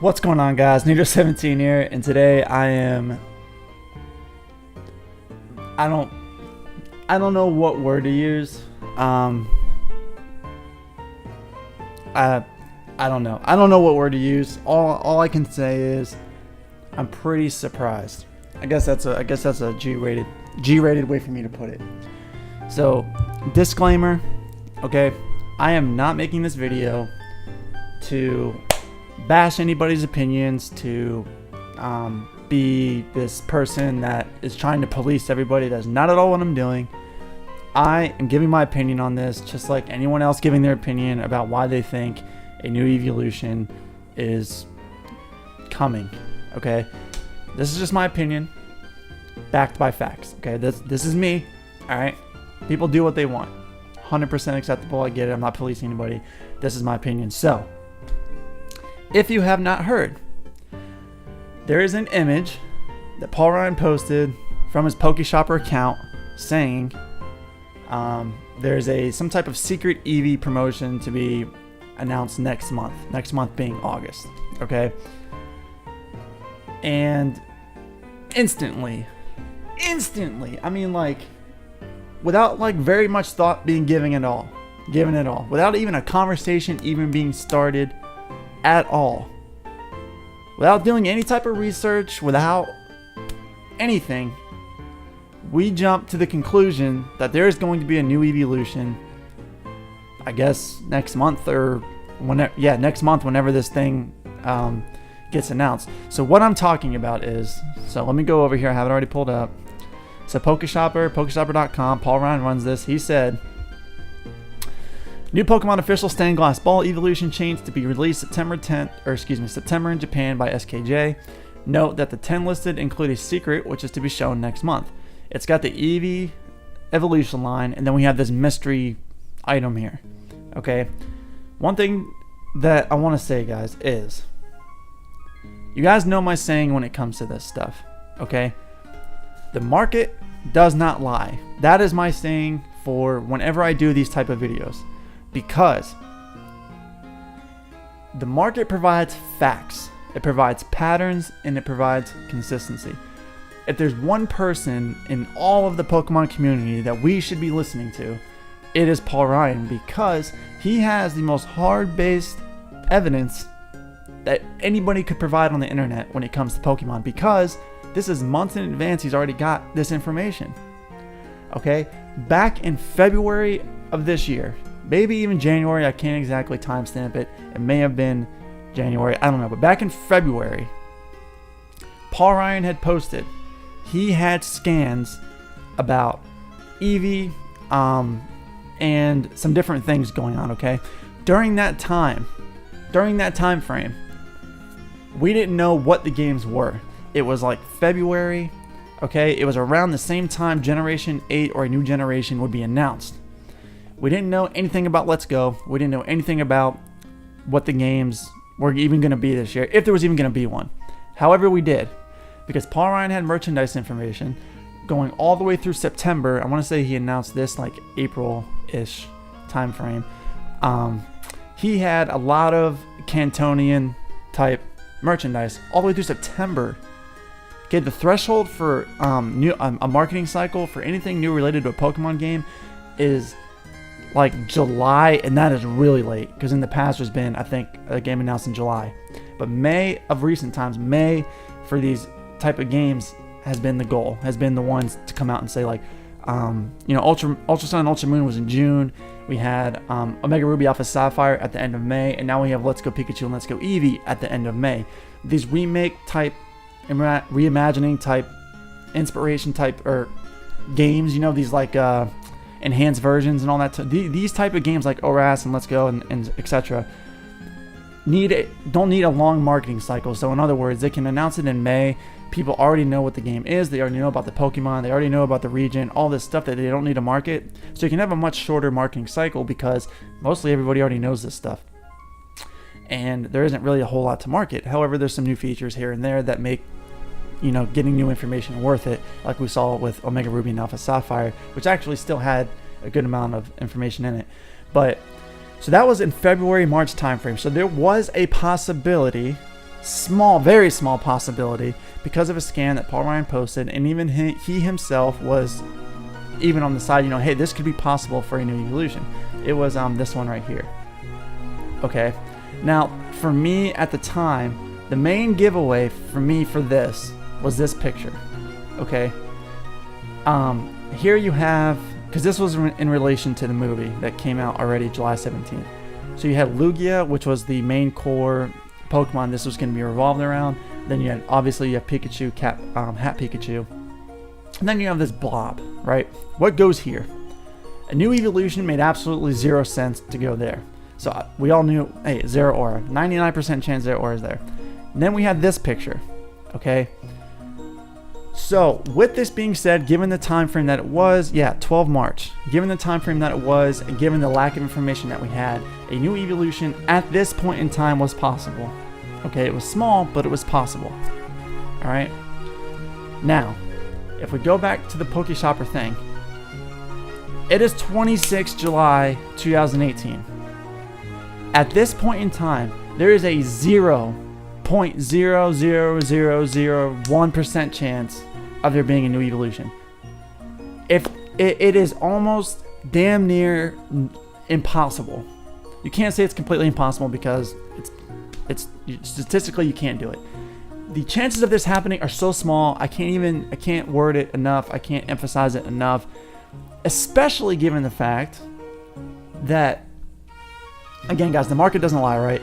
What's going on, guys? Nido17 here, and today I don't know what word to use. I don't know. I don't know what word to use. All I can say is I'm pretty surprised. I guess that's a G-rated way for me to put it. So, disclaimer, okay? I am not making this video to bash anybody's opinions, to be this person that is trying to police everybody. That's not at all what I'm doing. I am giving my opinion on this, just like anyone else giving their opinion about why they think a new Eeveelution is coming. Okay, this is just my opinion, backed by facts. Okay, this is me. All right, people do what they want. 100% acceptable. I get it. I'm not policing anybody. This is my opinion. So, if you have not heard, there is an image that Paul Ryan posted from his PokeShopper account saying there's some type of secret Eevee promotion to be announced next month. Next month being August. Okay? And instantly, I mean, like, without like very much thought being given at all, without even a conversation even being started at all, without doing any type of research, without anything, we jump to the conclusion that there is going to be a new Eeveelution, I guess next month, or whenever, next month, whenever this thing gets announced. So what I'm talking about is, so let me go over here, I have it already pulled up. So PokeShopper.com, Paul Ryan runs this. He said, new Pokemon official stained glass ball Eeveelution change to be released September in Japan by SKJ. Note that the 10 listed include a secret, which is to be shown next month. It's got the Eevee evolution line, and then we have this mystery item here. Okay, one thing that I want to say, guys, is you guys know my saying when it comes to this stuff. Okay, the market does not lie. That is my saying for whenever I do these type of videos. Because the market provides facts, it provides patterns, and it provides consistency. If there's one person in all of the Pokemon community that we should be listening to, it is Paul Ryan, because he has the most hard-based evidence that anybody could provide on the internet when it comes to Pokemon, because this is months in advance he's already got this information. Okay, back in February of this year, maybe even January, I can't exactly timestamp it. It may have been January, I don't know. But back in February, Paul Ryan had posted, he had scans about Eevee and some different things going on, okay? During that time frame, we didn't know what the games were. It was like February, okay? It was around the same time Generation 8 or a new generation would be announced. We didn't know anything about Let's Go. We didn't know anything about what the games were even going to be this year, if there was even going to be one. However, we did, because Paul Ryan had merchandise information going all the way through September. I want to say he announced this like April-ish time frame. He had a lot of Cantonian type merchandise all the way through September. Okay, the threshold for a marketing cycle for anything new related to a Pokemon game is like July, and that is really late, because in the past there's been, I think, a game announced in July. But May of recent times, May for these type of games has been the goal, has been the ones to come out and say, like, Ultra Sun and Ultra Moon was in June. We had Omega Ruby Alpha Sapphire at the end of May, and now we have Let's Go Pikachu and Let's Go Eevee at the end of May. These remake type, reimagining type, inspiration type, or games, these like enhanced versions and all that. These type of games like ORAS and Let's Go and etc. don't need a long marketing cycle. So in other words, they can announce it in May. People already know what the game is. They already know about the Pokemon. They already know about the region. All this stuff that they don't need to market. So you can have a much shorter marketing cycle, because mostly everybody already knows this stuff. And there isn't really a whole lot to market. However, there's some new features here and there that make getting new information worth it, like we saw with Omega Ruby and Alpha Sapphire, which actually still had a good amount of information in it. But so that was in February, March timeframe. So there was a possibility small, very small possibility because of a scan that Paul Ryan posted, and even he himself was even on the side, hey, this could be possible for a new evolution. It was this one right here. Okay, now for me at the time, the main giveaway for me for this was this picture. Okay, here you have, because this was in relation to the movie that came out already July 17th. So you had Lugia, which was the main core Pokemon this was going to be revolving around. Then you have Pikachu, Hat Pikachu. And then you have this blob, right? What goes here? A new evolution made absolutely zero sense to go there. So we all knew, hey, Zero Aura. 99% chance Zero Aura is there. And then we had this picture, okay? So with this being said, given the time frame that it was, 12 March. Given the time frame that it was, and given the lack of information that we had, a new evolution at this point in time was possible. Okay, it was small, but it was possible. All right. Now, if we go back to the PokeShopper thing, it is 26 July 2018. At this point in time, there is a 0.00001% chance of there being a new evolution. If it is almost damn near impossible. You can't say it's completely impossible because it's statistically you can't do it. The chances of this happening are so small. I can't word it enough. I can't emphasize it enough, especially given the fact that, again, guys, the market doesn't lie, right?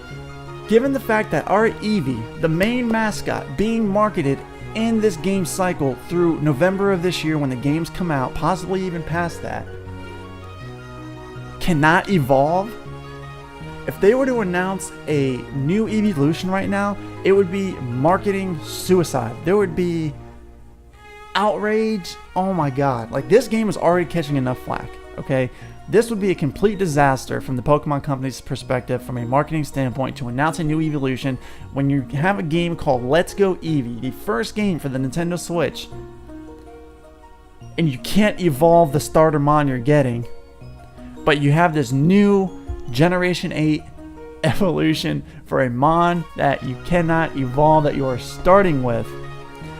Given the fact that our Eevee, the main mascot, being marketed in this game cycle through November of this year when the games come out, possibly even past that, cannot evolve. If they were to announce a new Eeveelution right now, it would be marketing suicide. There would be outrage. Oh my god. Like, this game is already catching enough flack, okay? This would be a complete disaster from the Pokemon Company's perspective, from a marketing standpoint, to announce a new evolution when you have a game called Let's Go Eevee, the first game for the Nintendo Switch, and you can't evolve the starter mon you're getting, but you have this new Generation 8 evolution for a mon that you cannot evolve, that you are starting with.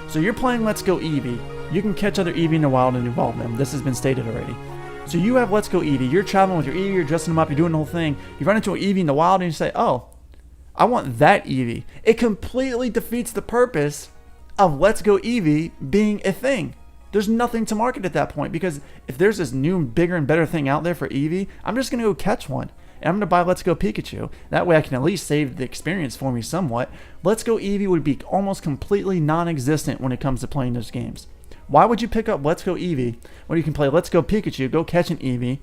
So you're playing Let's Go Eevee. You can catch other Eevee in the wild and evolve them. This has been stated already. So you have Let's Go Eevee. You're traveling with your Eevee. You're dressing them up. You're doing the whole thing. You run into an Eevee in the wild and you say, oh, I want that Eevee. It completely defeats the purpose of Let's Go Eevee being a thing. There's nothing to market at that point, because if there's this new, bigger, and better thing out there for Eevee, I'm just going to go catch one. And I'm going to buy Let's Go Pikachu. That way I can at least save the experience for me somewhat. Let's Go Eevee would be almost completely non-existent when it comes to playing those games. Why would you pick up Let's Go Eevee when you can play Let's Go Pikachu, go catch an Eevee,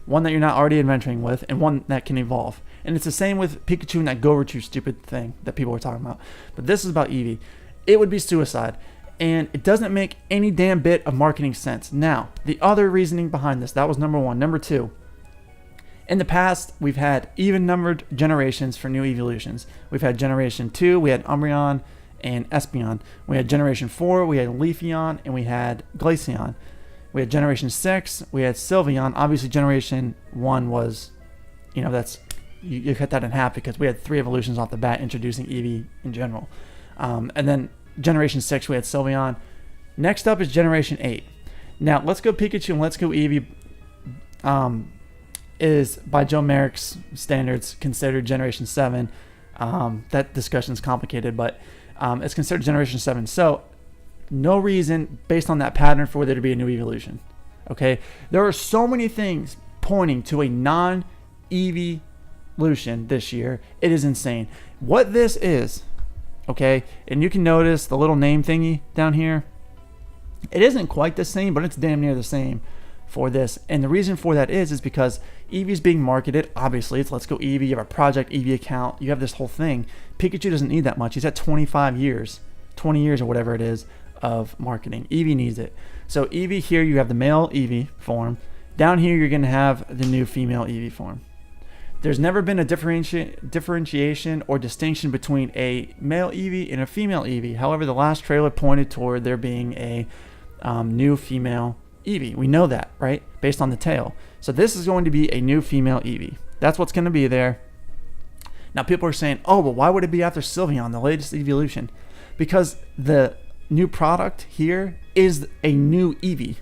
one that you're not already adventuring with, and one that can evolve? And it's the same with Pikachu and that Go-Retrieve stupid thing that people were talking about. But this is about Eevee. It would be suicide. And it doesn't make any damn bit of marketing sense. Now, the other reasoning behind this, that was number one. Number two, in the past, we've had even-numbered generations for new evolutions. We've had Generation 2, we had Umbreon and Espeon. We had Generation 4, we had Leafeon, and we had Glaceon. We had Generation 6, we had Sylveon. Obviously, Generation 1 was, that's, you cut that in half because we had 3 evolutions off the bat introducing Eevee in general. And then Generation 6, we had Sylveon. Next up is Generation 8. Now, Let's Go Pikachu and Let's Go Eevee is, by Joe Merrick's standards, considered Generation 7. That discussion is complicated, but it's considered Generation 7. So, no reason, based on that pattern, for there to be a new evolution. Okay? There are so many things pointing to a non-evolution this year. It is insane. What this is, okay, and you can notice the little name thingy down here. It isn't quite the same, but it's damn near the same for this. And the reason for that is because Eevee is being marketed. Obviously, it's Let's Go Eevee. You have a Project Eevee account. You have this whole thing. Pikachu doesn't need that much. He's at 25 years, 20 years or whatever it is of marketing. Eevee needs it. So Eevee here, you have the male Eevee form. Down here, you're going to have the new female Eevee form. There's never been a differentiation or distinction between a male Eevee and a female Eevee. However, the last trailer pointed toward there being a new female Eevee. We know that, right? Based on the tail. So this is going to be a new female Eevee. That's what's going to be there. Now people are saying, oh, well, why would it be after Sylveon, the latest evolution? Because the new product here is a new Eevee.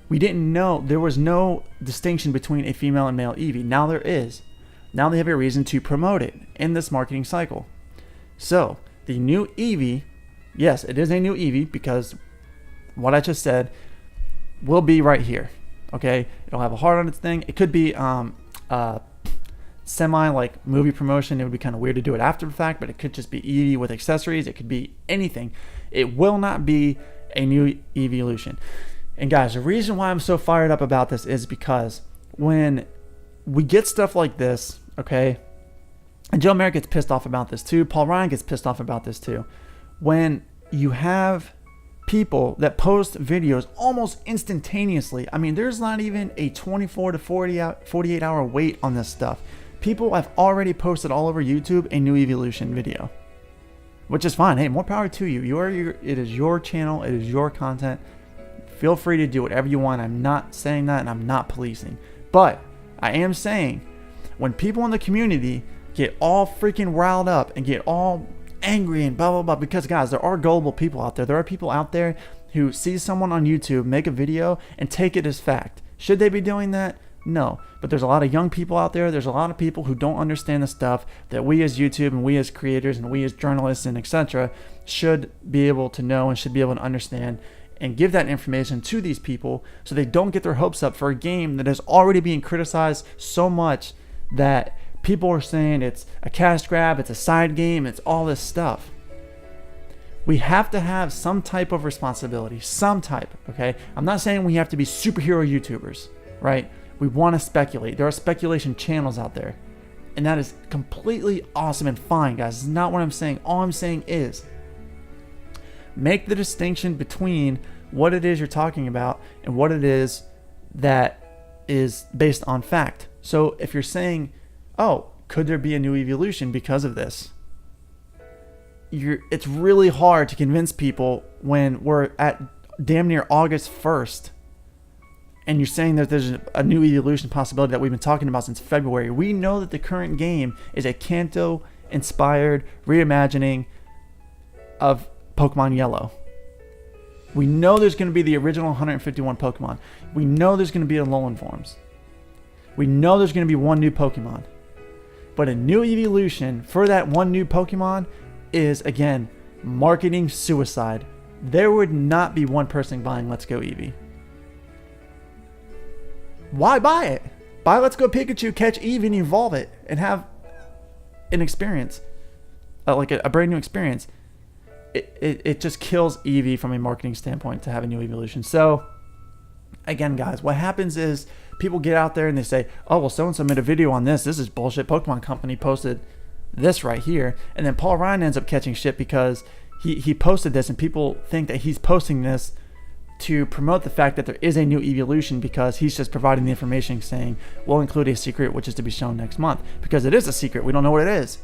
We didn't know, there was no distinction between a female and male Eevee. Now there is. Now they have a reason to promote it in this marketing cycle. So the new Eevee, yes, it is a new Eevee because what I just said will be right here. Okay, it'll have a heart on its thing. It could be semi like movie promotion. It would be kind of weird to do it after the fact, but it could just be Eevee with accessories. It could be anything. It will not be a new Eeveelution. And guys, the reason why I'm so fired up about this is because when we get stuff like this, okay, and Joe Merritt gets pissed off about this too, Paul Ryan gets pissed off about this too, when you have people that post videos almost instantaneously. I mean, there's not even a 24 to 48 hour wait on this stuff. People have already posted all over YouTube a new Eeveelution video, which is fine. Hey, more power to you. It is your channel. It is your content. Feel free to do whatever you want. I'm not saying that, and I'm not policing. But I am saying when people in the community get all freaking riled up and get all angry and blah, blah, blah, because guys, there are gullible people out there. There are people out there who see someone on YouTube make a video and take it as fact. Should they be doing that? No. But there's a lot of young people out there. There's a lot of people who don't understand the stuff that we as YouTube and we as creators and we as journalists and etc. should be able to know and should be able to understand and give that information to these people so they don't get their hopes up for a game that is already being criticized so much that people are saying it's a cash grab, it's a side game, it's all this stuff. We have to have some type of responsibility, some type, okay? I'm not saying we have to be superhero YouTubers, right? We want to speculate. There are speculation channels out there, and that is completely awesome and fine, guys. It's not what I'm saying. All I'm saying is make the distinction between what it is you're talking about and what it is that is based on fact. So if you're saying, oh, could there be a new Eeveelution because of this? It's really hard to convince people when we're at damn near August 1st and you're saying that there's a new Eeveelution possibility that we've been talking about since February. We know that the current game is a Kanto-inspired reimagining of Pokemon Yellow. We know there's going to be the original 151 Pokemon. We know there's going to be Alolan forms. We know there's going to be one new Pokemon. But a new Eeveelution for that one new Pokemon is, again, marketing suicide. There would not be one person buying Let's Go Eevee. Why buy it? Buy Let's Go Pikachu, catch Eevee, and evolve it, and have an experience, like a brand new experience. It just kills Eevee from a marketing standpoint to have a new Eeveelution. So, again, guys, what happens is people get out there and they say, oh, well, so-and-so made a video on this. This is bullshit. Pokemon Company posted this right here. And then Paul Ryan ends up catching shit because he posted this, and people think that he's posting this to promote the fact that there is a new Eeveelution because he's just providing the information saying, we'll include a secret which is to be shown next month. Because it is a secret. We don't know what it is.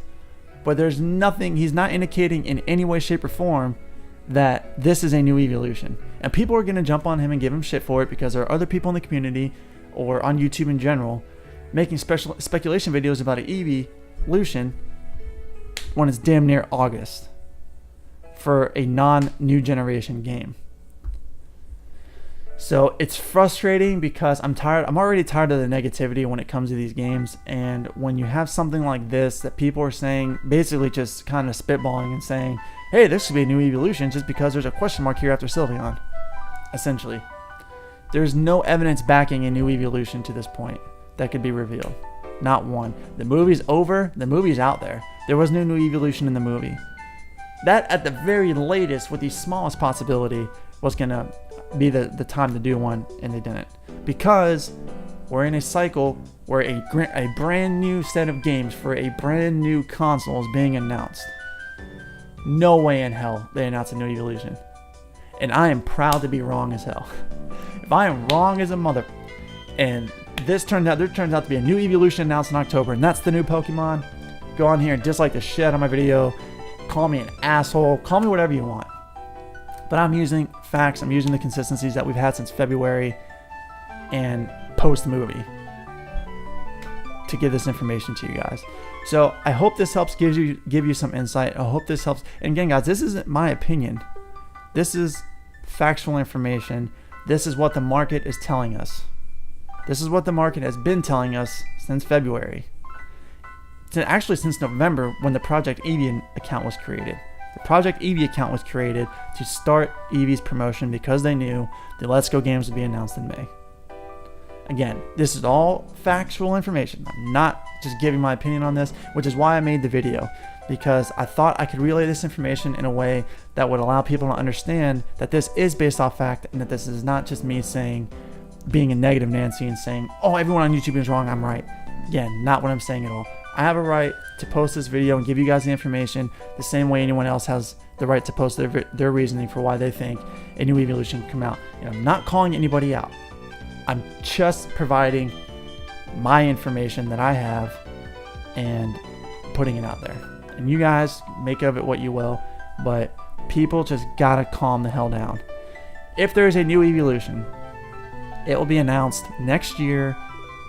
But there's nothing, he's not indicating in any way, shape, or form that this is a new Eeveelution. And people are going to jump on him and give him shit for it because there are other people in the community or on YouTube in general making speculation videos about an Eeveelution when it's damn near August for a non-new generation game. So it's frustrating because I'm already tired of the negativity when it comes to these games. And when you have something like this that people are saying, basically just kind of spitballing and saying, hey, this should be a new Eeveelution just because there's a question mark here after Sylveon. Essentially. There's no evidence backing a new Eeveelution to this point that could be revealed. Not one. The movie's over. The movie's out there. There was no new Eeveelution in the movie. That, at the very latest, with the smallest possibility, was going to be the time to do one, and they didn't. Because we're in a cycle where a brand new set of games for a brand new console is being announced. No way in hell they announce a new Eeveelution. And I am proud to be wrong as hell. If I am wrong as a mother, and there turns out to be a new Eeveelution announced in October, and that's the new Pokemon, go on here and dislike the shit out of my video, call me an asshole, call me whatever you want. But I'm using facts, I'm using the consistencies that we've had since February and post-movie to give this information to you guys. So I hope this helps give you some insight. I hope this helps. And again, guys, this isn't my opinion. This is factual information. This is what the market is telling us. This is what the market has been telling us since February. Actually, since November, when the Project Eevee account was created. The Project Eevee account was created to start Eevee's promotion because they knew the Let's Go games would be announced in May. Again, this is all factual information. I'm not just giving my opinion on this, which is why I made the video, because I thought I could relay this information in a way that would allow people to understand that this is based off fact and that this is not just me being a negative Nancy and saying, oh, everyone on YouTube is wrong, I'm right. Again, not what I'm saying at all. I have a right to post this video and give you guys the information the same way anyone else has the right to post their reasoning for why they think a new Eeveelution can come out. And I'm not calling anybody out. I'm just providing my information that I have and putting it out there. And you guys make of it what you will, but people just gotta calm the hell down. If there is a new Eeveelution, it will be announced next year,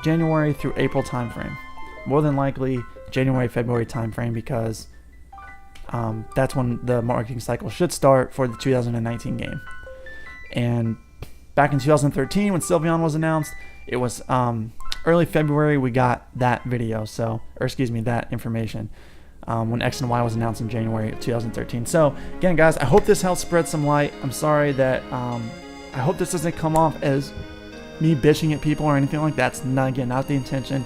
January through April timeframe. More than likely January, February timeframe, because that's when the marketing cycle should start for the 2019 game. And back in 2013, when Sylveon was announced, it was early February we got that video, that information. When X and Y was announced in January of 2013. So again, guys, I hope this helps spread some light. I'm sorry that I hope this doesn't come off as me bitching at people or anything like that. That's not the intention.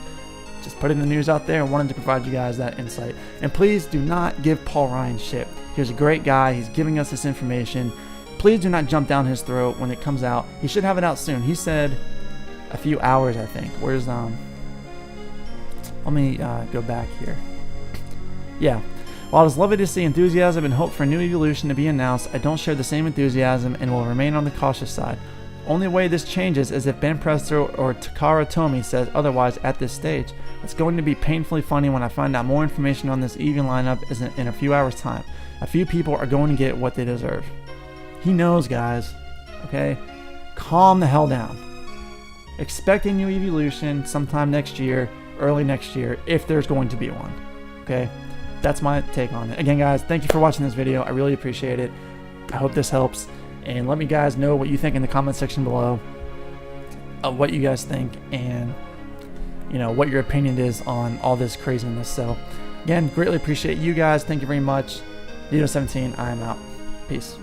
Just putting the news out there and wanted to provide you guys that insight. And please do not give Paul Ryan shit. He's a great guy. He's giving us this information. Please do not jump down his throat when it comes out. He should have it out soon. He said a few hours, I think. Where's let me go back here. Yeah. While it is lovely to see enthusiasm and hope for a new Eeveelution to be announced, I don't share the same enthusiasm and will remain on the cautious side. Only way this changes is if Ben Presto or Takara Tomy says otherwise at this stage. It's going to be painfully funny when I find out more information on this Eevee lineup in a few hours' time. A few people are going to get what they deserve. He knows, guys. Okay? Calm the hell down. Expect a new Eeveelution sometime next year, early next year, if there's going to be one. Okay? That's my take on it. Again, guys, thank you for watching this video. I really appreciate it. I hope this helps. And let me guys know what you think in the comment section below of what you guys think and what your opinion is on all this craziness. So again, greatly appreciate you guys. Thank you very much. Dino17, I am out. Peace.